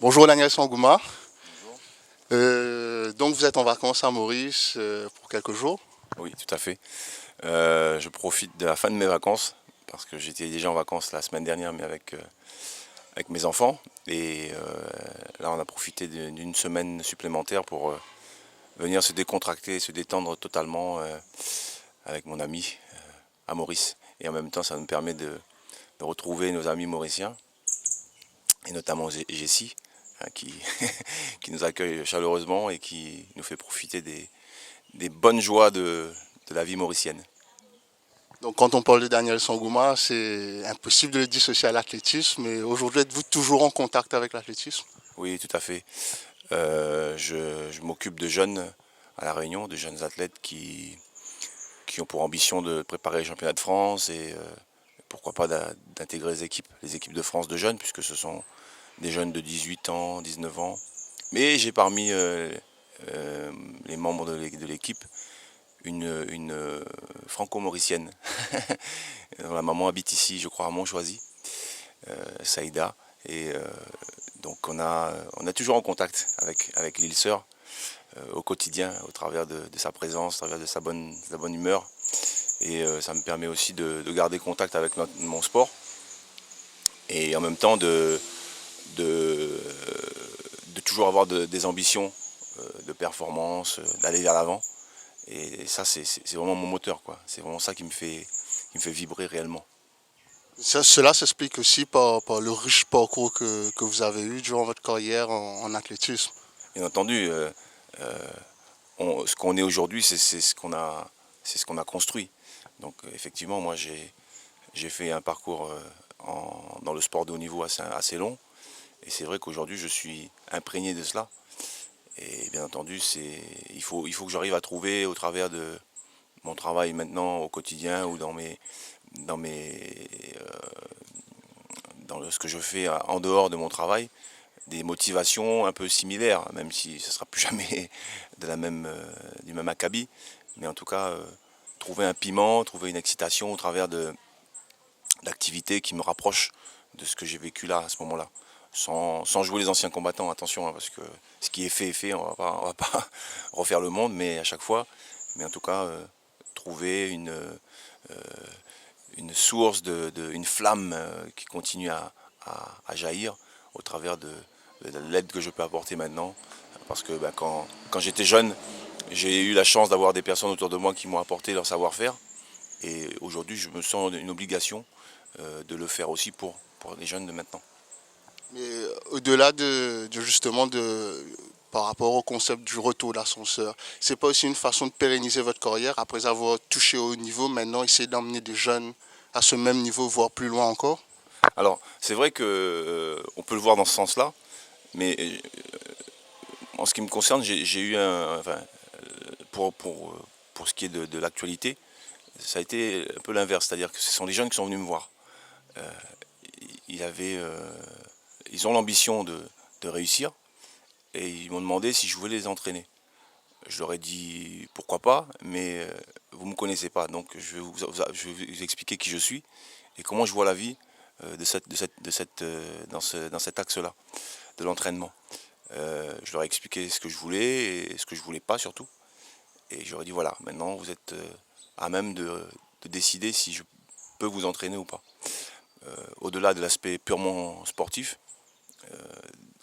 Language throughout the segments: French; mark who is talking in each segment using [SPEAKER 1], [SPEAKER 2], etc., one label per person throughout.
[SPEAKER 1] Bonjour Daniel Sangouma.
[SPEAKER 2] Bonjour.
[SPEAKER 1] Donc vous êtes en vacances à Maurice pour quelques jours.
[SPEAKER 2] Oui, tout à fait. Je profite de la fin de mes vacances parce que j'étais déjà en vacances la semaine dernière, mais avec mes enfants. Et là, on a profité d'une semaine supplémentaire pour venir se décontracter, se détendre totalement avec mon ami à Maurice. Et en même temps, ça nous permet de retrouver nos amis mauriciens, et notamment Jessie, hein, qui nous accueille chaleureusement et qui nous fait profiter des bonnes joies de la vie mauricienne.
[SPEAKER 1] Donc quand on parle de Daniel Sangouma, c'est impossible de le dissocier à l'athlétisme. Mais aujourd'hui, êtes-vous toujours en contact avec l'athlétisme?
[SPEAKER 2] Oui, tout à fait. Je m'occupe de jeunes à La Réunion, de jeunes athlètes qui ont pour ambition de préparer les championnats de France et pourquoi pas d'intégrer les équipes de France de jeunes, puisque ce sont des jeunes de 18 ans, 19 ans. Mais j'ai parmi les membres de l'équipe une franco-mauricienne. La maman habite ici, je crois, à Montchoisy, Saïda. Et donc on a toujours en contact avec l'île Sœur au quotidien, au travers de sa présence, au travers de sa bonne humeur. Et ça me permet aussi de garder contact avec mon sport et en même temps de, de toujours avoir des ambitions de performance, d'aller vers l'avant. Et ça, c'est vraiment mon moteur, quoi. C'est vraiment ça qui me fait vibrer réellement.
[SPEAKER 1] Cela s'explique aussi par le riche parcours que vous avez eu durant votre carrière en athlétisme.
[SPEAKER 2] Bien entendu, ce qu'on est aujourd'hui, c'est ce qu'on a construit. Donc effectivement, moi j'ai fait un parcours dans le sport de haut niveau assez long. Et c'est vrai qu'aujourd'hui, je suis imprégné de cela. Et bien entendu, il faut que j'arrive à trouver au travers de mon travail maintenant au quotidien ou dans mes, ce que je fais en dehors de mon travail, des motivations un peu similaires, même si ce ne sera plus jamais du même acabit. Mais en tout cas, trouver un piment, trouver une excitation au travers d'activités qui me rapprochent de ce que j'ai vécu là, à ce moment-là. Sans jouer les anciens combattants, attention, hein, parce que ce qui est fait, on va pas refaire le monde, mais à chaque fois. Mais en tout cas, trouver une source, une flamme qui continue à jaillir au travers de l'aide que je peux apporter maintenant. Parce que quand j'étais jeune, j'ai eu la chance d'avoir des personnes autour de moi qui m'ont apporté leur savoir-faire. Et aujourd'hui, je me sens une obligation de le faire aussi pour les jeunes de maintenant.
[SPEAKER 1] Mais au-delà justement par rapport au concept du retour d'ascenseur, c'est pas aussi une façon de pérenniser votre carrière après avoir touché au haut niveau, maintenant essayer d'emmener des jeunes à ce même niveau, voire plus loin encore?
[SPEAKER 2] Alors, c'est vrai que on peut le voir dans ce sens-là, mais en ce qui me concerne, j'ai eu enfin, pour ce qui est de l'actualité, ça a été un peu l'inverse, c'est-à-dire que ce sont les jeunes qui sont venus me voir. Ils avaient, ils ont l'ambition de réussir et ils m'ont demandé si je voulais les entraîner. Je leur ai dit pourquoi pas, mais vous ne me connaissez pas, donc je vais vous expliquer qui je suis et comment je vois la vie dans cet axe-là, de l'entraînement. Je leur ai expliqué ce que je voulais et ce que je voulais pas surtout. Et je leur ai dit voilà, maintenant vous êtes à même de décider si je peux vous entraîner ou pas. Au-delà de l'aspect purement sportif,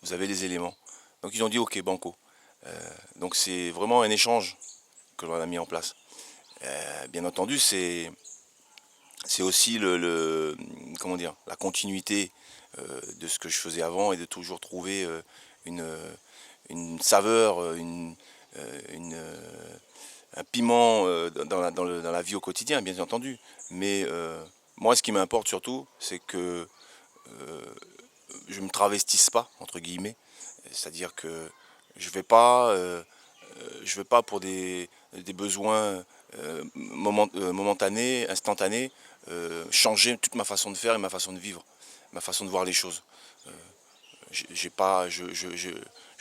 [SPEAKER 2] vous avez les éléments. Donc ils ont dit ok, banco. Donc c'est vraiment un échange que l'on a mis en place. Bien entendu, c'est aussi comment dire, la continuité de ce que je faisais avant et de toujours trouver une, une saveur, un piment dans la vie au quotidien, bien entendu. Mais moi, ce qui m'importe surtout, c'est que je ne me travestisse pas, entre guillemets. C'est-à-dire que je ne vais pas, je vais pas pour des besoins momentanés, instantanés, changer toute ma façon de faire et ma façon de vivre, ma façon de voir les choses. J'ai pas, je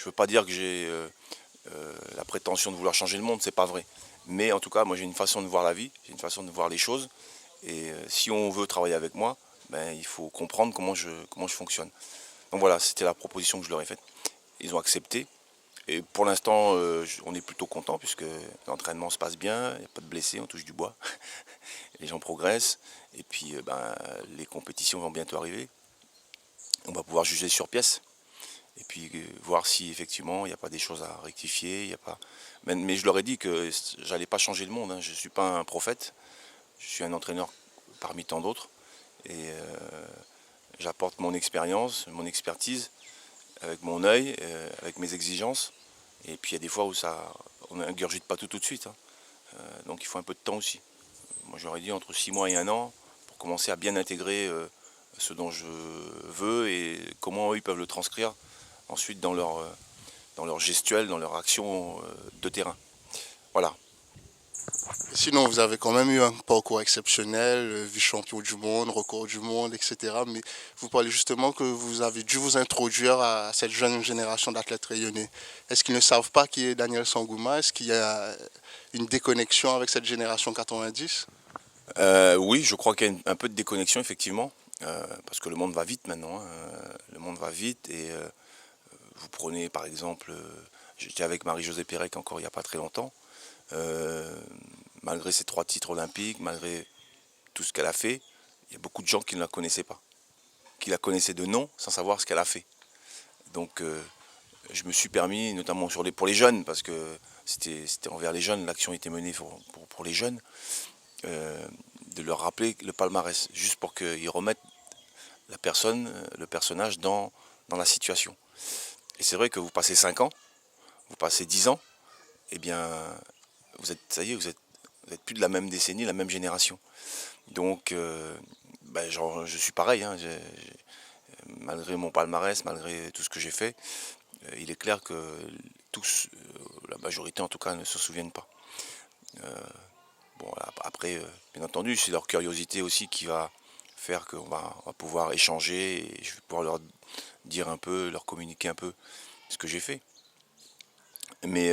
[SPEAKER 2] veux pas dire que j'ai la prétention de vouloir changer le monde, c'est pas vrai. Mais en tout cas, moi j'ai une façon de voir la vie, j'ai une façon de voir les choses. Et si on veut travailler avec moi, ben, il faut comprendre comment je fonctionne. Donc voilà, c'était la proposition que je leur ai faite. Ils ont accepté. Et pour l'instant, on est plutôt content puisque l'entraînement se passe bien, il n'y a pas de blessés, on touche du bois. Les gens progressent. Et puis les compétitions vont bientôt arriver. On va pouvoir juger sur pièce. Et puis voir si effectivement il n'y a pas des choses à rectifier. Il y a pas... mais je leur ai dit que j'allais pas changer le monde. Hein. Je ne suis pas un prophète. Je suis un entraîneur parmi tant d'autres. Et j'apporte mon expérience, mon expertise, avec mon œil, avec mes exigences. Et puis il y a des fois où on n'ingurgite pas tout de suite. Hein. Donc il faut un peu de temps aussi. Moi j'aurais dit entre 6 mois et 1 an pour commencer à bien intégrer ce dont je veux et comment eux ils peuvent le transcrire ensuite dans leur gestuelle, dans leur action de terrain. Voilà.
[SPEAKER 1] Sinon, vous avez quand même eu un parcours exceptionnel, vice-champion du monde, record du monde, etc. Mais vous parlez justement que vous avez dû vous introduire à cette jeune génération d'athlètes rayonnés. Est-ce qu'ils ne savent pas qui est Daniel Sangouma? Est-ce qu'il y a une déconnexion avec cette génération 90?
[SPEAKER 2] Oui, je crois qu'il y a un peu de déconnexion effectivement, parce que le monde va vite maintenant. Hein. Le monde va vite et vous prenez par exemple, j'étais avec Marie-Josée Pérec encore il n'y a pas très longtemps. Malgré ses 3 titres olympiques, malgré tout ce qu'elle a fait, il y a beaucoup de gens qui ne la connaissaient pas, qui la connaissaient de nom sans savoir ce qu'elle a fait. Donc je me suis permis, notamment pour les jeunes, parce que c'était envers les jeunes, l'action était menée pour les jeunes, de leur rappeler le palmarès, juste pour qu'ils remettent la personne, le personnage dans la situation. Et c'est vrai que vous passez 5 ans, vous passez 10 ans, eh bien, ça y est, vous êtes plus de la même décennie, la même génération. Donc, je suis pareil, hein, malgré mon palmarès, malgré tout ce que j'ai fait, il est clair que tous, la majorité en tout cas, ne se souviennent pas. Bon, après, bien entendu, c'est leur curiosité aussi qui va faire qu'on va pouvoir échanger et je vais pouvoir leur dire un peu, leur communiquer un peu ce que j'ai fait. Mais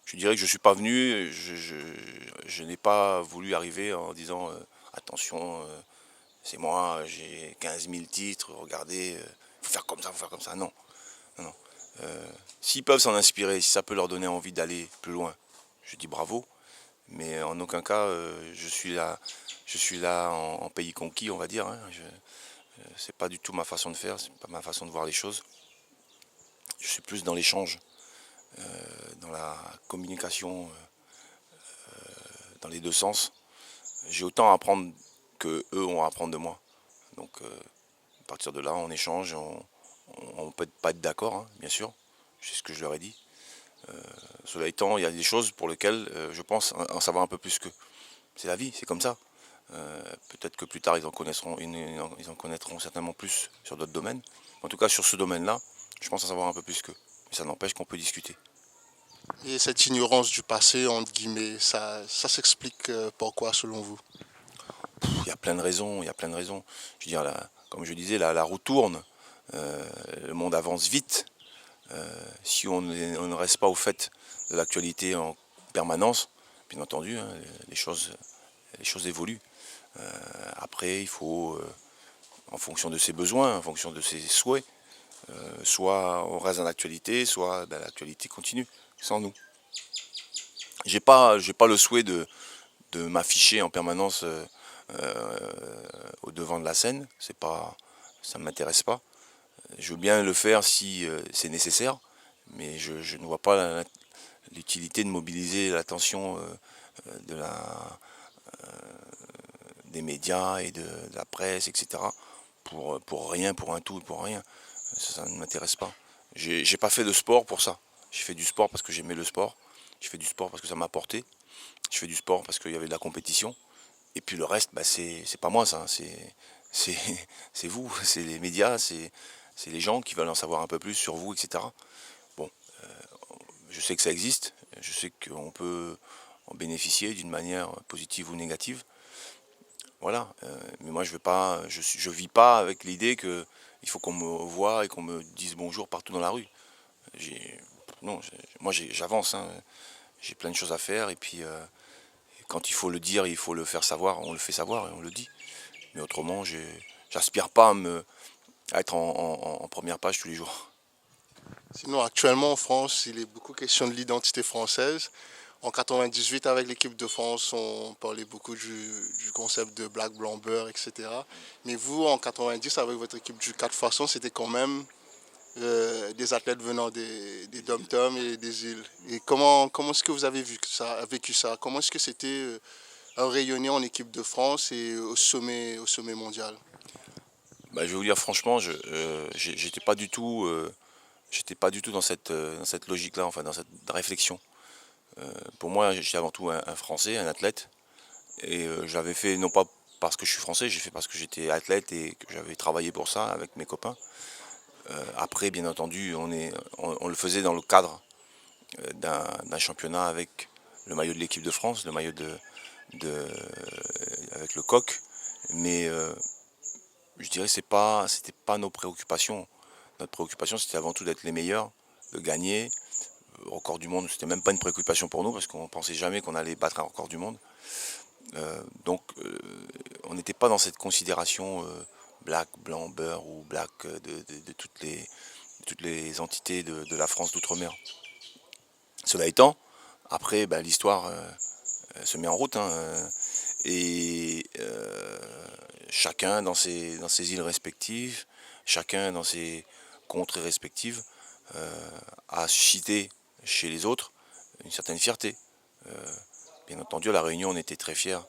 [SPEAKER 2] je dirais que je ne suis pas venu, je n'ai pas voulu arriver en disant attention, c'est moi, j'ai 15 000 titres, regardez, faut faire comme ça, faut faire comme ça. Non, non, non. S'ils peuvent s'en inspirer, si ça peut leur donner envie d'aller plus loin, je dis bravo. Mais en aucun cas, je suis là en pays conquis, on va dire. Hein. C'est pas du tout ma façon de faire, c'est pas ma façon de voir les choses. Je suis plus dans l'échange, dans la communication, dans les deux sens. J'ai autant à apprendre que eux ont à apprendre de moi. Donc à partir de là, on échange, on peut pas être d'accord, hein, bien sûr. C'est ce que je leur ai dit. Cela étant, il y a des choses pour lesquelles je pense en savoir un peu plus qu'eux. C'est la vie, c'est comme ça. Peut-être que plus tard ils en connaîtront certainement plus sur d'autres domaines. En tout cas sur ce domaine-là, je pense en savoir un peu plus qu'eux. Mais ça n'empêche qu'on peut discuter.
[SPEAKER 1] Et cette ignorance du passé, entre guillemets, ça s'explique pourquoi selon vous?
[SPEAKER 2] Il y a plein de raisons, il y a plein de raisons. Je veux dire, comme je disais, la roue tourne, le monde avance vite. Si on ne reste pas au fait de l'actualité en permanence, bien entendu, hein, les choses évoluent. Après, il faut, en fonction de ses besoins, en fonction de ses souhaits, soit on reste dans l'actualité, soit l'actualité continue, sans nous. J'ai pas le souhait de m'afficher en permanence au devant de la scène, ça ne m'intéresse pas. Je veux bien le faire si c'est nécessaire, mais je ne vois pas l'utilité de mobiliser l'attention des médias et de la presse, etc. pour rien, pour un tout et pour rien. Ça ne m'intéresse pas. J'ai pas fait de sport pour ça. J'ai fait du sport parce que j'aimais le sport. J'ai fait du sport parce que ça m'a apporté. Je fais du sport parce qu'il y avait de la compétition. Et puis le reste, c'est pas moi ça. C'est vous, c'est les médias, c'est les gens qui veulent en savoir un peu plus sur vous, etc. Bon, je sais que ça existe. Je sais qu'on peut en bénéficier d'une manière positive ou négative. Voilà, mais moi je vis pas avec l'idée que il faut qu'on me voie et qu'on me dise bonjour partout dans la rue. Non, moi j'avance, hein, j'ai plein de choses à faire et puis quand il faut le dire, il faut le faire savoir, on le fait savoir et on le dit. Mais autrement, j'aspire pas à être en première page tous les jours.
[SPEAKER 1] Sinon, actuellement en France, il est beaucoup question de l'identité française. En 98, avec l'équipe de France, on parlait beaucoup du concept de black, blanc, beurre, etc. Mais vous, en 90, avec votre équipe du 4 façons, c'était quand même des athlètes venant des dom-toms et des îles. Et comment est-ce que vous avez vécu ça? Comment est-ce que c'était rayonner en équipe de France et au sommet mondial?
[SPEAKER 2] Bah, je vais vous dire franchement, j'étais pas du tout dans cette logique-là, enfin dans cette réflexion. Pour moi, j'étais avant tout un Français, un athlète, et j'avais fait non pas parce que je suis français, j'ai fait parce que j'étais athlète et que j'avais travaillé pour ça avec mes copains. Après, bien entendu, on le faisait dans le cadre d'un championnat avec le maillot de l'équipe de France, le maillot avec le coq, mais je dirais que c'était pas nos préoccupations. Notre préoccupation, c'était avant tout d'être les meilleurs, de gagner. Record du monde, c'était même pas une préoccupation pour nous parce qu'on pensait jamais qu'on allait battre un record du monde. Donc, on n'était pas dans cette considération black, blanc, beurre ou black de toutes les entités de la France d'outre-mer. Cela étant, après, bah, l'histoire se met en route, hein, et chacun dans ses îles respectives, chacun dans ses contrées respectives, a suscité chez les autres une certaine fierté. Euh, Bien entendu, à La Réunion, on était très fiers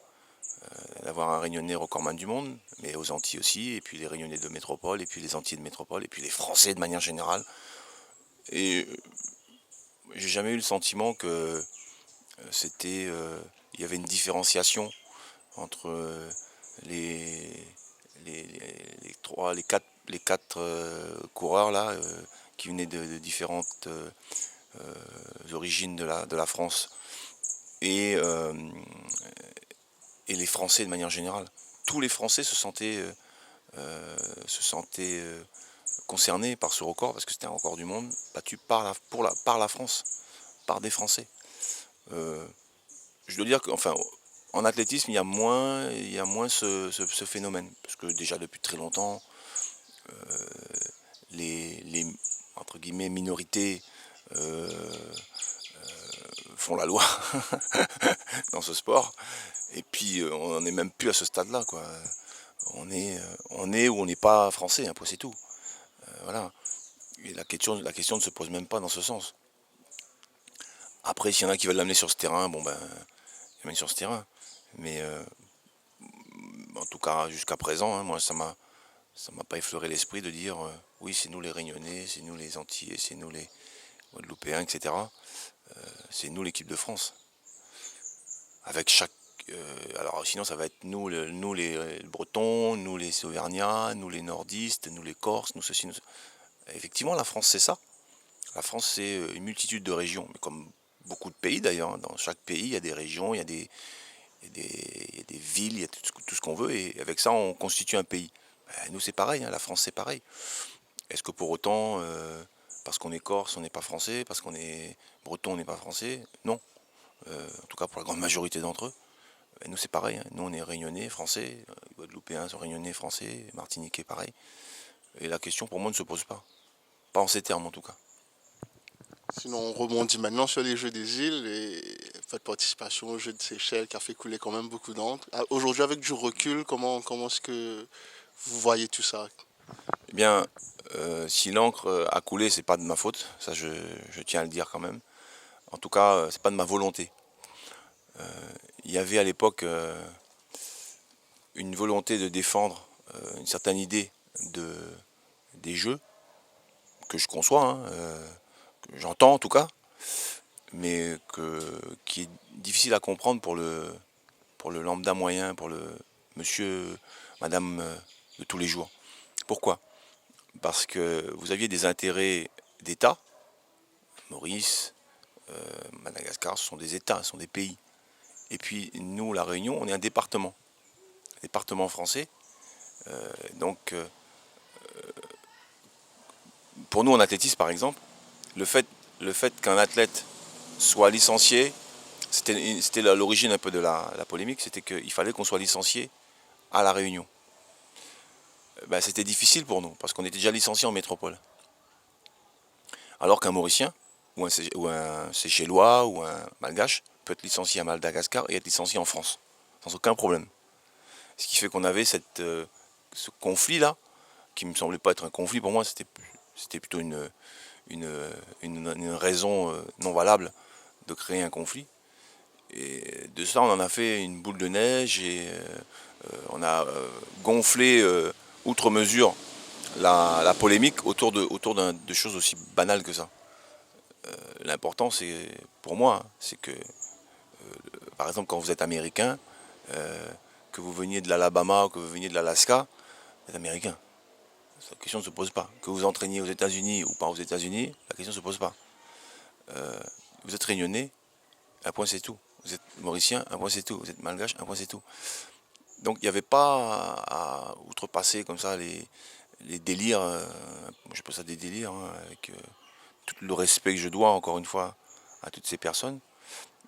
[SPEAKER 2] d'avoir un Réunionnais recordman du monde, mais aux Antilles aussi, et puis les Réunionnais de métropole, et puis les Antilles de métropole, et puis les Français de manière générale. Et j'ai jamais eu le sentiment que il y avait une différenciation entre les, les quatre coureurs là, qui venaient de différentes origines de la France et, euh, et les Français de manière générale. Tous les Français se sentaient concernés par ce record parce que c'était un record du monde battu par la France, par des Français. Euh, je dois dire qu'enfin, en athlétisme, il y a moins ce phénomène. Parce que déjà depuis très longtemps, les entre guillemets minorités euh, font la loi dans ce sport. Et puis on n'en est même plus à ce stade-là, quoi. On est ou on n'est pas français, hein, c'est tout. Voilà. Et la question ne se pose même pas dans ce sens. Après, s'il y en a qui veulent l'amener sur ce terrain, bon ben, ils l'amènent sur ce terrain. Mais en tout cas, jusqu'à présent, hein, moi, ça m'a pas effleuré l'esprit de dire oui, c'est nous les Réunionnais, c'est nous les Antillais, c'est nous les Guadeloupéens, etc. C'est nous l'équipe de France. Avec chaque. Alors sinon, ça va être nous les Bretons, nous les Auvergnats, nous les Nordistes, nous les Corses, nous ceci, nous. Effectivement, la France, c'est ça. La France, c'est une multitude de régions, mais comme beaucoup de pays d'ailleurs. Hein. Dans chaque pays, il y a des régions, il y a des villes, il y a tout ce qu'on veut, et avec ça, on constitue un pays. Ben, nous, c'est pareil, hein, la France, c'est pareil. Est-ce que pour autant, parce qu'on est corse, on n'est pas français, parce qu'on est breton, on n'est pas français? Non. En tout cas, pour la grande majorité d'entre eux. Ben, nous, c'est pareil. Hein. Nous, on est réunionnais, français, guadeloupéens sont réunionnais, français, martiniquais, pareil. Et la question, pour moi, ne se pose pas. Pas en ces termes, en tout cas.
[SPEAKER 1] Sinon, on rebondit maintenant sur les Jeux des îles et votre participation aux Jeux de Seychelles qui a fait couler quand même beaucoup d'encre. Aujourd'hui, avec du recul, comment est-ce que vous voyez tout ça?
[SPEAKER 2] Eh bien, si l'encre a coulé, c'est pas de ma faute. Ça, je tiens à le dire quand même. En tout cas, c'est pas de ma volonté. Il y avait à l'époque une volonté de défendre une certaine idée de, des jeux, que je conçois, hein, que j'entends en tout cas, mais qui est difficile à comprendre pour le lambda moyen, pour le monsieur, madame de tous les jours. Pourquoi? Parce que vous aviez des intérêts d'État, Maurice, Madagascar, ce sont des États, ce sont des pays. Et puis nous, La Réunion, on est un département français. Donc pour nous en athlétisme par exemple, le fait, le fait qu'un athlète soit licencié, c'était l'origine un peu de la polémique, c'était qu'il fallait qu'on soit licencié à La Réunion. c'était difficile pour nous, parce qu'on était déjà licenciés en métropole. Alors qu'un Mauricien, ou un Seychellois, ou un Malgache, peut être licencié à Madagascar et être licencié en France, sans aucun problème. Ce qui fait qu'on avait ce conflit-là, qui me semblait pas être un conflit pour moi, c'était plutôt une raison non valable de créer un conflit. Et de ça, on en a fait une boule de neige et on a gonflé outre mesure la polémique autour de choses aussi banales que ça. L'important, c'est pour moi, c'est que, par exemple, quand vous êtes américain, que vous veniez de l'Alabama ou que vous veniez de l'Alaska, vous êtes américain. La question ne se pose pas. Que vous entraîniez aux États-Unis ou pas aux États-Unis, la question ne se pose pas. Vous êtes réunionnais, un point c'est tout. Vous êtes mauricien, un point c'est tout. Vous êtes malgache, un point c'est tout. Donc il n'y avait pas à outrepasser comme ça les délires, je pense ça des délires, hein, avec tout le respect que je dois encore une fois à toutes ces personnes,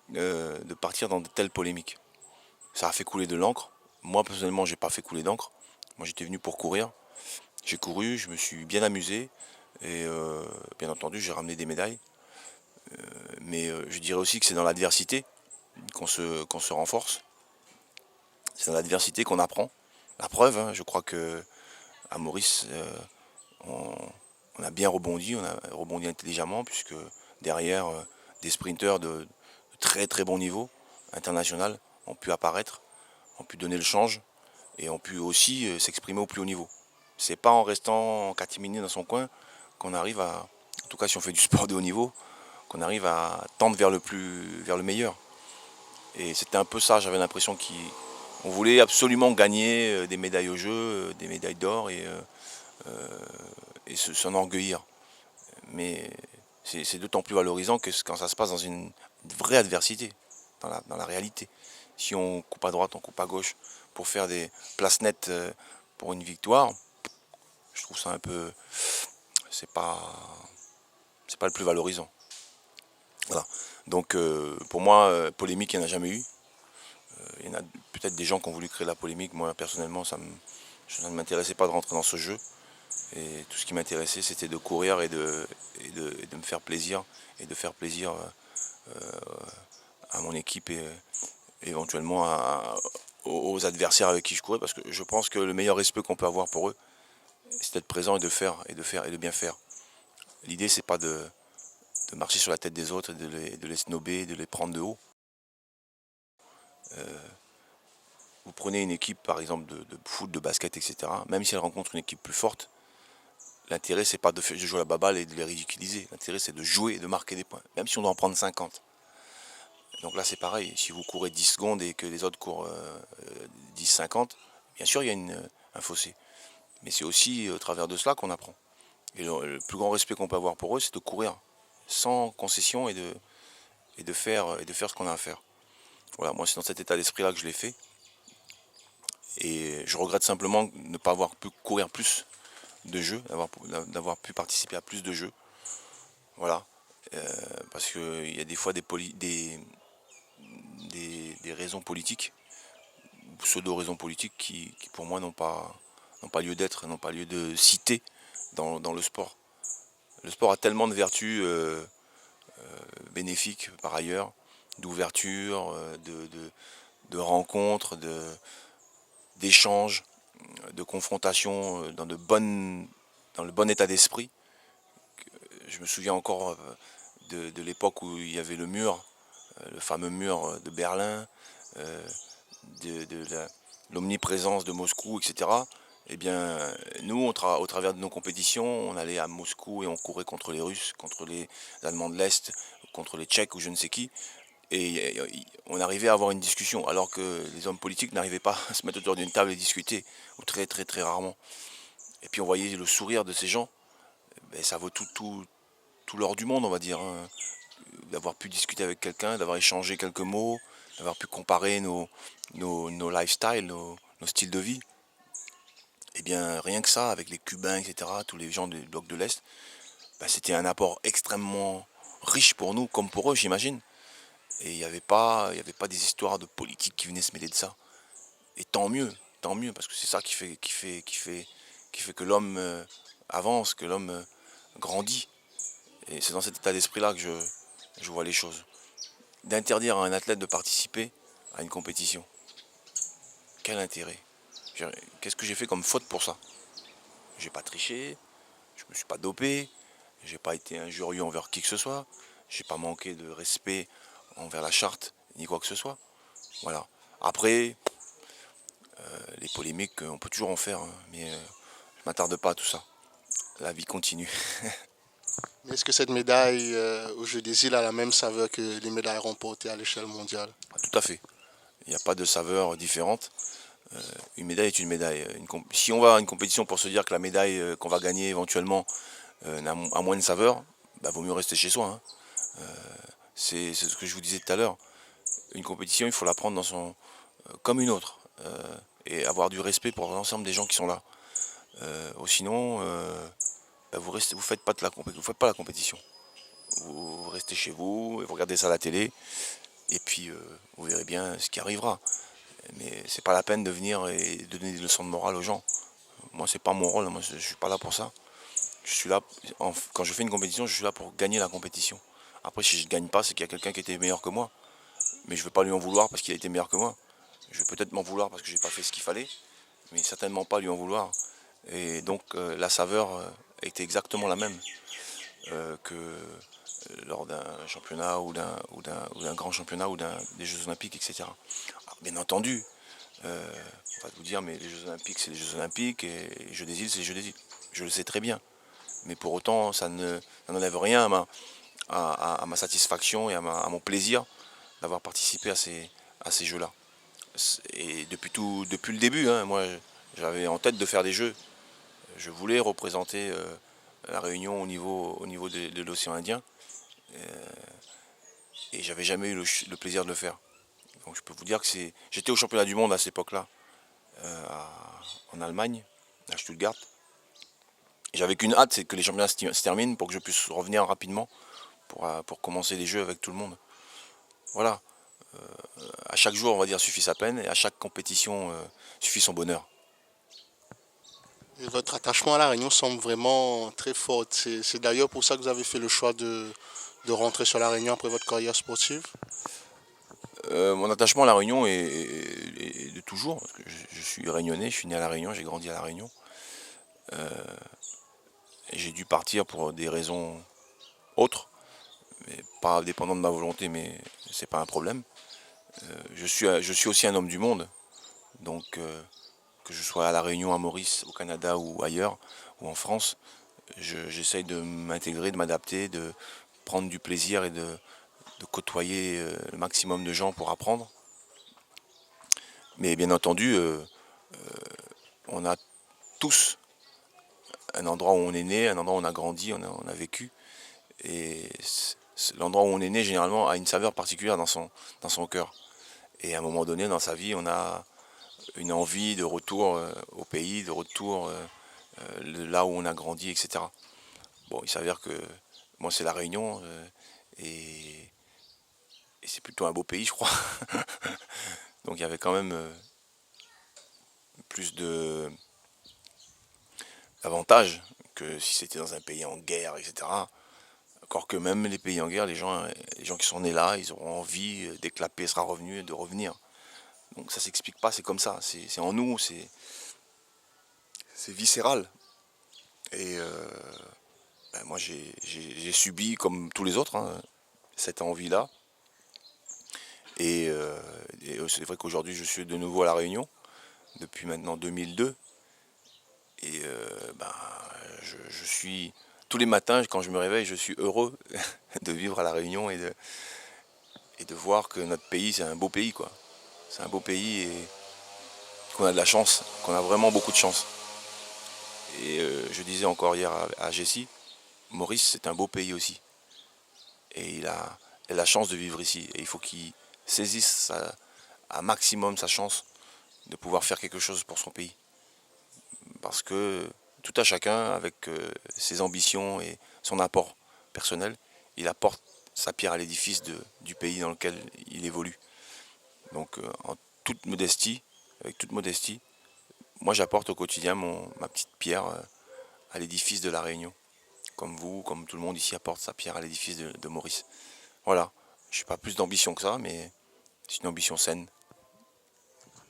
[SPEAKER 2] de partir dans de telles polémiques. Ça a fait couler de l'encre. Moi personnellement, j'ai pas fait couler d'encre. Moi j'étais venu pour courir. J'ai couru, je me suis bien amusé et bien entendu j'ai ramené des médailles. Mais je dirais aussi que c'est dans l'adversité qu'on se renforce. C'est dans l'adversité qu'on apprend. La preuve, hein, je crois que à Maurice, on a bien rebondi, on a rebondi intelligemment puisque derrière des sprinteurs de très très bon niveau international ont pu apparaître, ont pu donner le change et ont pu aussi s'exprimer au plus haut niveau. C'est pas en restant catimini dans son coin qu'on arrive à, en tout cas si on fait du sport de haut niveau, qu'on arrive à tendre vers le meilleur. Et c'était un peu ça, j'avais l'impression qu'on voulait absolument gagner des médailles au jeu, des médailles d'or et s'enorgueillir. Mais c'est d'autant plus valorisant que quand ça se passe dans une vraie adversité, dans la réalité. Si on coupe à droite, on coupe à gauche pour faire des places nettes pour une victoire, je trouve ça un peu... C'est pas, c'est pas le plus valorisant. Voilà. Donc pour moi, polémique, il n'y en a jamais eu. Il y en a peut-être des gens qui ont voulu créer la polémique. Moi, personnellement, ça ne m'intéressait pas de rentrer dans ce jeu. Et tout ce qui m'intéressait, c'était de courir et de me faire plaisir. Et de faire plaisir à mon équipe et éventuellement aux adversaires avec qui je courais. Parce que je pense que le meilleur respect qu'on peut avoir pour eux, c'est d'être présent et de faire, et de bien faire. L'idée, c'est pas de marcher sur la tête des autres, de les snober, de les prendre de haut. Vous prenez une équipe, par exemple, de foot, de basket, etc. Même si elle rencontre une équipe plus forte, l'intérêt, c'est pas de jouer à la baballe et de les ridiculiser. L'intérêt, c'est de jouer et de marquer des points, même si on doit en prendre 50. Donc là, c'est pareil. Si vous courez 10 secondes et que les autres courent 10-50, bien sûr, il y a un fossé. Mais c'est aussi au travers de cela qu'on apprend. Et le plus grand respect qu'on peut avoir pour eux, c'est de courir sans concession et de faire ce qu'on a à faire. Voilà, moi, c'est dans cet état d'esprit-là que je l'ai fait. Et je regrette simplement de ne pas avoir pu courir plus de jeux, d'avoir pu participer à plus de jeux. Voilà. Parce qu'il y a des fois des raisons politiques, pseudo-raisons politiques qui pour moi n'ont pas lieu d'être, n'ont pas lieu de citer dans le sport. Le sport a tellement de vertus bénéfiques par ailleurs, d'ouverture, de rencontres, d'échanges, de confrontations dans le bon état d'esprit. Je me souviens encore de l'époque où il y avait le mur, le fameux mur de Berlin, de l'omniprésence de Moscou, etc. Eh bien, nous, au travers de nos compétitions, on allait à Moscou et on courait contre les Russes, contre les Allemands de l'Est, contre les Tchèques ou je ne sais qui. Et on arrivait à avoir une discussion, alors que les hommes politiques n'arrivaient pas à se mettre autour d'une table et discuter, ou très très très rarement. Et puis on voyait le sourire de ces gens, ben, ça vaut tout l'or du monde, on va dire, hein. D'avoir pu discuter avec quelqu'un, d'avoir échangé quelques mots, d'avoir pu comparer nos lifestyles, nos styles de vie. Et bien rien que ça, avec les Cubains, etc., tous les gens du bloc de l'Est, ben, c'était un apport extrêmement riche pour nous, comme pour eux, j'imagine. Et il n'y avait pas des histoires de politique qui venaient se mêler de ça. Et tant mieux, parce que c'est ça qui fait qui fait que l'homme avance, que l'homme grandit. Et c'est dans cet état d'esprit-là que je vois les choses. D'interdire à un athlète de participer à une compétition. Quel intérêt? Qu'est-ce que j'ai fait comme faute pour ça? J'ai pas triché, je me suis pas dopé, j'ai pas été injurieux envers qui que ce soit, j'ai pas manqué de respect envers la charte, ni quoi que ce soit. Voilà. Après, les polémiques, on peut toujours en faire, hein, mais je m'attarde pas à tout ça. La vie continue.
[SPEAKER 1] Mais est-ce que cette médaille aux Jeux des îles a la même saveur que les médailles remportées à l'échelle mondiale?
[SPEAKER 2] Tout à fait. Il n'y a pas de saveur différente. Une médaille est une médaille. Si on va à une compétition pour se dire que la médaille qu'on va gagner éventuellement a moins de saveur, bah, vaut mieux rester chez soi, hein. C'est ce que je vous disais tout à l'heure. Une compétition, il faut la prendre comme une autre. Et avoir du respect pour l'ensemble des gens qui sont là. Sinon, bah, vous faites pas vous faites pas la compétition. Vous restez chez vous, vous regardez ça à la télé, et puis vous verrez bien ce qui arrivera. Mais c'est pas la peine de venir et de donner des leçons de morale aux gens. Moi, c'est pas mon rôle, moi je suis pas là pour ça. Je suis là, quand je fais une compétition, je suis là pour gagner la compétition. Après, si je ne gagne pas, c'est qu'il y a quelqu'un qui était meilleur que moi. Mais je ne veux pas lui en vouloir parce qu'il a été meilleur que moi. Je vais peut-être m'en vouloir parce que j'ai pas fait ce qu'il fallait, mais certainement pas lui en vouloir. Et donc la saveur était exactement la même que lors d'un championnat ou d'un grand championnat ou des Jeux Olympiques, etc. Alors, bien entendu, on va vous dire, mais les Jeux Olympiques, c'est les Jeux Olympiques et les Jeux des îles, c'est les Jeux des îles. Je le sais très bien. Mais pour autant, ça n'enlève rien à ma satisfaction et à mon plaisir d'avoir participé à ces jeux-là. Et depuis le début, hein, moi j'avais en tête de faire des jeux. Je voulais représenter la Réunion au niveau de l'océan Indien. Et j'avais jamais eu le plaisir de le faire. Donc je peux vous dire que j'étais au championnat du monde à cette époque-là, en Allemagne, à Stuttgart. J'avais qu'une hâte, c'est que les championnats se terminent pour que je puisse revenir rapidement pour commencer les jeux avec tout le monde. Voilà. À chaque jour, on va dire, suffit sa peine et à chaque compétition suffit son bonheur.
[SPEAKER 1] Et votre attachement à la Réunion semble vraiment très fort. C'est d'ailleurs pour ça que vous avez fait le choix de rentrer sur la Réunion après votre carrière sportive.
[SPEAKER 2] Mon attachement à la Réunion est de toujours. Parce que je suis réunionnais, je suis né à la Réunion, j'ai grandi à la Réunion. Et j'ai dû partir pour des raisons autres, mais pas dépendantes de ma volonté, mais c'est pas un problème. Je suis aussi un homme du monde, donc que je sois à La Réunion, à Maurice, au Canada ou ailleurs, ou en France, j'essaye de m'intégrer, de m'adapter, de prendre du plaisir et de côtoyer le maximum de gens pour apprendre. Mais bien entendu, on a tous un endroit où on est né, un endroit où on a grandi, on a vécu. Et l'endroit où on est né, généralement, a une saveur particulière dans son cœur. Et à un moment donné, dans sa vie, on a une envie de retour au pays, de retour là où on a grandi, etc. Bon, il s'avère que moi, c'est la Réunion, et, et c'est plutôt un beau pays, je crois. Donc il y avait quand même plus d'avantages que si c'était dans un pays en guerre, etc. Encore que même les pays en guerre, les gens qui sont nés là, ils auront envie, dès que la paix sera revenue, de revenir. Donc ça s'explique pas, c'est comme ça, c'est en nous, c'est viscéral. Et ben moi j'ai subi, comme tous les autres, hein, cette envie-là. Et c'est vrai qu'aujourd'hui je suis de nouveau à La Réunion, depuis maintenant 2002. Et ben, je suis, tous les matins, quand je me réveille, je suis heureux de vivre à La Réunion et de voir que notre pays, c'est un beau pays, quoi. C'est un beau pays et qu'on a de la chance, qu'on a vraiment beaucoup de chance. Et je disais encore hier à Jessie, Maurice, c'est un beau pays aussi. Et il a la chance de vivre ici. Et il faut qu'il saisisse à maximum sa chance de pouvoir faire quelque chose pour son pays. Parce que tout à chacun, avec ses ambitions et son apport personnel, il apporte sa pierre à l'édifice du pays dans lequel il évolue. Donc en toute modestie, avec toute modestie, moi j'apporte au quotidien ma petite pierre à l'édifice de La Réunion. Comme vous, comme tout le monde ici apporte sa pierre à l'édifice de Maurice. Voilà, je n'ai pas plus d'ambition que ça, mais c'est une ambition saine.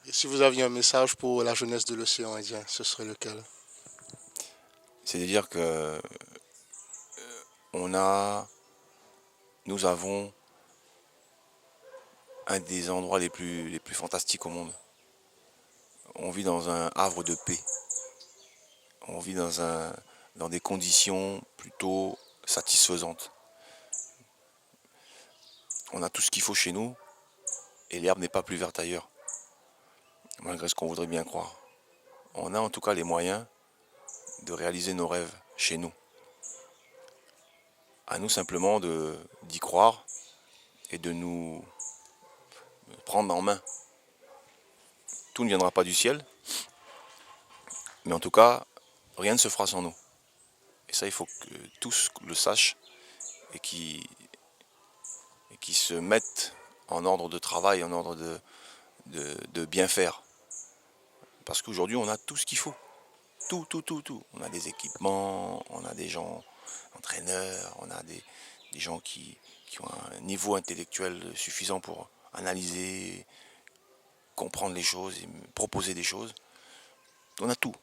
[SPEAKER 1] Et si vous aviez un message pour la jeunesse de l'océan Indien, ce serait lequel?
[SPEAKER 2] C'est-à-dire que on a, nous avons un des endroits les plus fantastiques au monde. On vit dans un havre de paix. On vit dans des conditions plutôt satisfaisantes. On a tout ce qu'il faut chez nous et l'herbe n'est pas plus verte ailleurs, malgré ce qu'on voudrait bien croire. On a en tout cas les moyens de réaliser nos rêves chez nous. À nous simplement d'y croire et de nous prendre en main. Tout ne viendra pas du ciel, mais en tout cas, rien ne se fera sans nous. Et ça, il faut que tous le sachent et qui se mettent en ordre de travail, en ordre de bien faire. Parce qu'aujourd'hui, on a tout ce qu'il faut. Tout, tout, tout, tout. On a des équipements, on a des gens entraîneurs, on a des gens qui ont un niveau intellectuel suffisant pour analyser, comprendre les choses et proposer des choses. On a tout.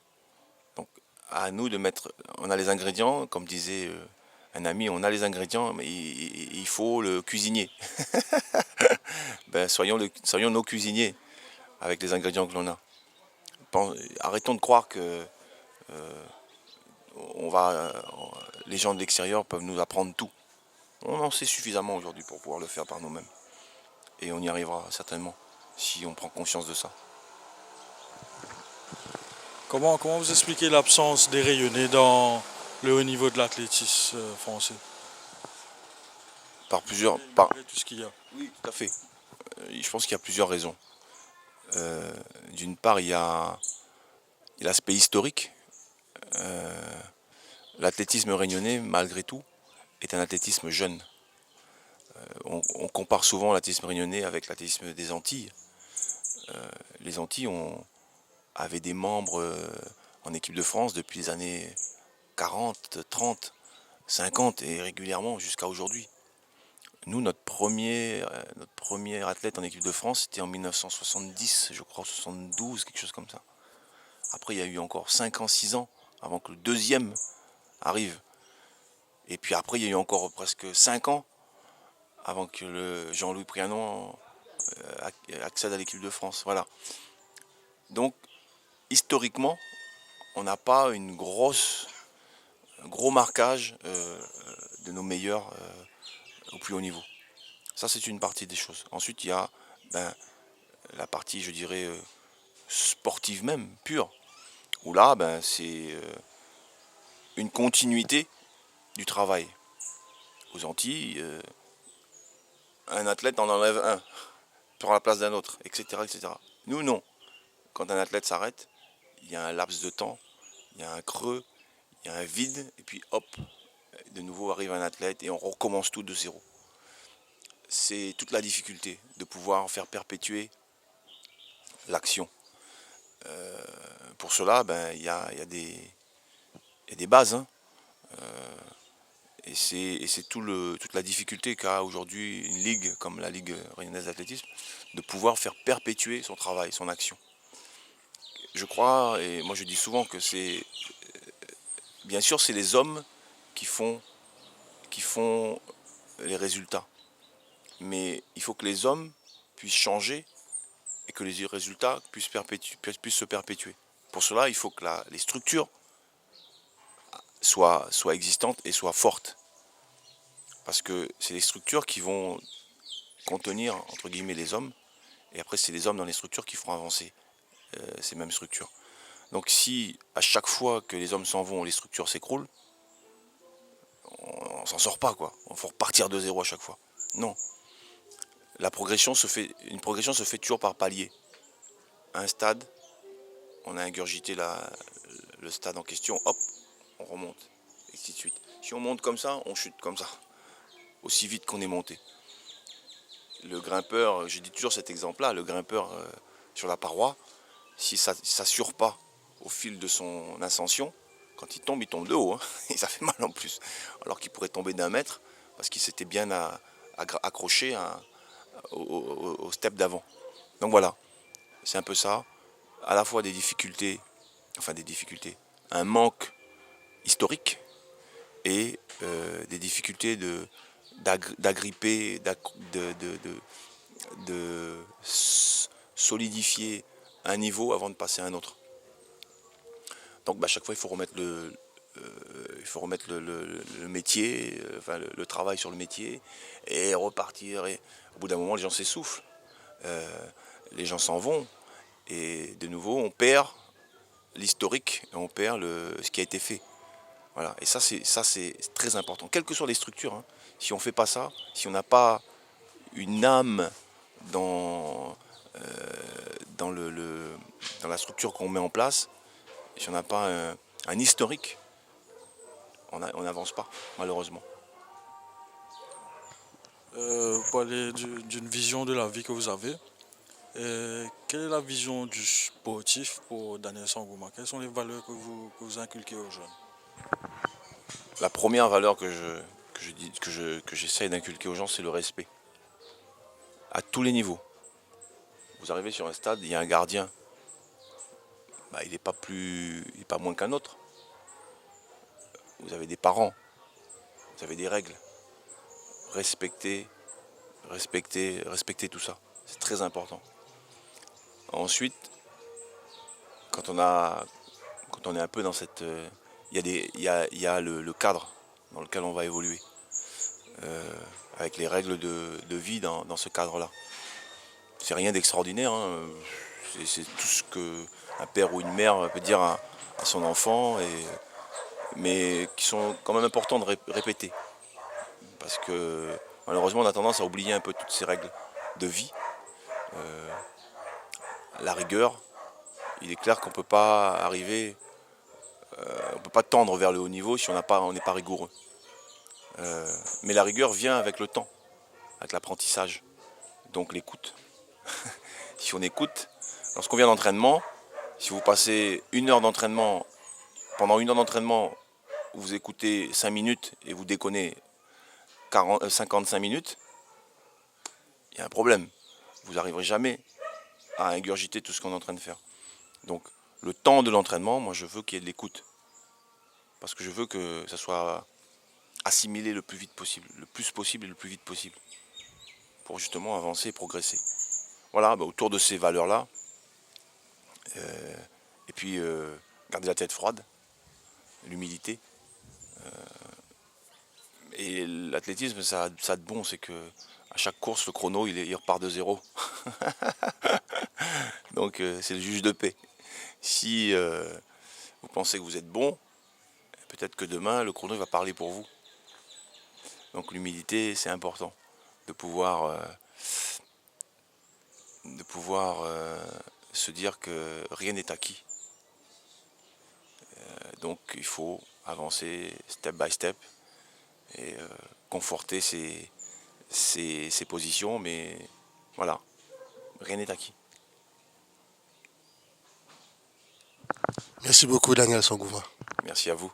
[SPEAKER 2] Donc à nous de mettre, on a les ingrédients, comme disait un ami, on a les ingrédients, mais il faut le cuisinier. Ben, soyons nos cuisiniers avec les ingrédients que l'on a. Arrêtons de croire que les gens de l'extérieur peuvent nous apprendre tout. On en sait suffisamment aujourd'hui pour pouvoir le faire par nous-mêmes. Et on y arrivera certainement si on prend conscience de ça.
[SPEAKER 3] Comment vous expliquez l'absence des rayonnés dans le haut niveau de l'athlétisme français?
[SPEAKER 2] Par plusieurs.
[SPEAKER 3] Malgré tout ce qu'il y a.
[SPEAKER 2] Oui, tout à fait. Je pense qu'il y a plusieurs raisons. D'une part, il y a l'aspect historique. L'athlétisme réunionnais, malgré tout, est un athlétisme jeune. On compare souvent l'athlétisme réunionnais avec l'athlétisme des Antilles. Les Antilles avaient des membres en équipe de France depuis les années 40, 30, 50 et régulièrement jusqu'à aujourd'hui. Nous, notre premier athlète en équipe de France, c'était en 1970, je crois, 72, quelque chose comme ça. Après, il y a eu encore 5 ans, 6 ans avant que le deuxième arrive. Et puis après, il y a eu encore presque 5 ans avant que le Jean-Louis Prianon accède à l'équipe de France. Voilà. Donc, historiquement, on n'a pas un gros marquage de nos meilleurs au plus haut niveau. Ça, c'est une partie des choses. Ensuite, il y a la partie, je dirais, sportive même, pure, où là, c'est une continuité du travail. Aux Antilles, un athlète en enlève un, prend la place d'un autre, etc., etc. Nous, non. Quand un athlète s'arrête, il y a un laps de temps, il y a un creux, il y a un vide, et puis hop, de nouveau arrive un athlète et on recommence tout de zéro. C'est toute la difficulté de pouvoir faire perpétuer l'action. Pour cela, il y a des bases, hein. Et c'est toute la difficulté qu'a aujourd'hui une ligue comme la Ligue réunionnaise d'athlétisme de pouvoir faire perpétuer son travail, son action. Je crois, et moi je dis souvent que bien sûr c'est les hommes qui font les résultats. Mais il faut que les hommes puissent changer et que les résultats puissent se perpétuer. Pour cela, il faut que les structures soient existantes et soient fortes. Parce que c'est les structures qui vont contenir, entre guillemets, les hommes. Et après, c'est les hommes dans les structures qui feront avancer ces mêmes structures. Donc si à chaque fois que les hommes s'en vont, les structures s'écroulent, on s'en sort pas, quoi. Il faut repartir de zéro à chaque fois. Non. Une progression se fait toujours par palier. Un stade, on a ingurgité le stade en question, hop, on remonte, et ainsi de suite. Si on monte comme ça, on chute comme ça, aussi vite qu'on est monté. Le grimpeur, je dis toujours cet exemple-là, le grimpeur sur la paroi, si ça ne s'assure pas au fil de son ascension, quand il tombe de haut, hein, et ça fait mal en plus. Alors qu'il pourrait tomber d'1 mètre, parce qu'il s'était bien accroché au step d'avant. Donc voilà, c'est un peu ça, à la fois des difficultés, un manque historique, et des difficultés d'agripper, de solidifier un niveau avant de passer à un autre. Donc à chaque fois il faut remettre le métier, le travail sur le métier, et repartir. Et au bout d'un moment les gens s'essoufflent, les gens s'en vont, et de nouveau on perd l'historique, on perd ce qui a été fait. Voilà. Et ça c'est très important, quelles que soient les structures, hein. Si on ne fait pas ça, si on n'a pas une âme dans la structure qu'on met en place, si on n'a pas un historique, on n'avance pas, malheureusement.
[SPEAKER 3] Vous parlez d'une vision de la vie que vous avez. Quelle est la vision du sportif pour Daniel Sangouma? Quelles sont les valeurs que vous inculquez aux jeunes?
[SPEAKER 2] La première valeur que j'essaye d'inculquer aux gens, c'est le respect. À tous les niveaux. Vous arrivez sur un stade, il y a un gardien. Il n'est pas moins qu'un autre. Vous avez des parents, vous avez des règles. Respectez tout ça. C'est très important. Ensuite, quand on est un peu dans cette... Il y a le cadre dans lequel on va évoluer. Avec les règles de vie dans ce cadre-là. C'est rien d'extraordinaire, hein. C'est tout ce qu'un père ou une mère peut dire à son enfant, mais qui sont quand même importants de répéter. Parce que malheureusement on a tendance à oublier un peu toutes ces règles de vie. La rigueur, il est clair qu'on ne peut pas arriver, on ne peut pas tendre vers le haut niveau si on n'est pas rigoureux. Mais la rigueur vient avec le temps, avec l'apprentissage, donc l'écoute. Si on écoute, lorsqu'on vient d'entraînement, si vous passez 1 heure d'entraînement, pendant 1 heure d'entraînement, vous écoutez 5 minutes et vous déconnez 55 minutes, il y a un problème. Vous n'arriverez jamais à ingurgiter tout ce qu'on est en train de faire. Donc le temps de l'entraînement, moi je veux qu'il y ait de l'écoute. Parce que je veux que ça soit assimilé le plus vite possible, le plus possible et le plus vite possible. Pour justement avancer et progresser. Voilà, autour de ces valeurs-là. Et puis garder la tête froide, l'humilité. Et l'athlétisme, ça a de bon, c'est que à chaque course, le chrono, il repart de 0. Donc c'est le juge de paix. Si vous pensez que vous êtes bon, peut-être que demain, le chrono va parler pour vous. Donc l'humilité, c'est important. De pouvoir se dire que rien n'est acquis. Donc il faut avancer step by step et conforter ses positions, mais voilà, rien n'est acquis.
[SPEAKER 1] Merci beaucoup, Daniel Sangouma.
[SPEAKER 2] Merci à vous.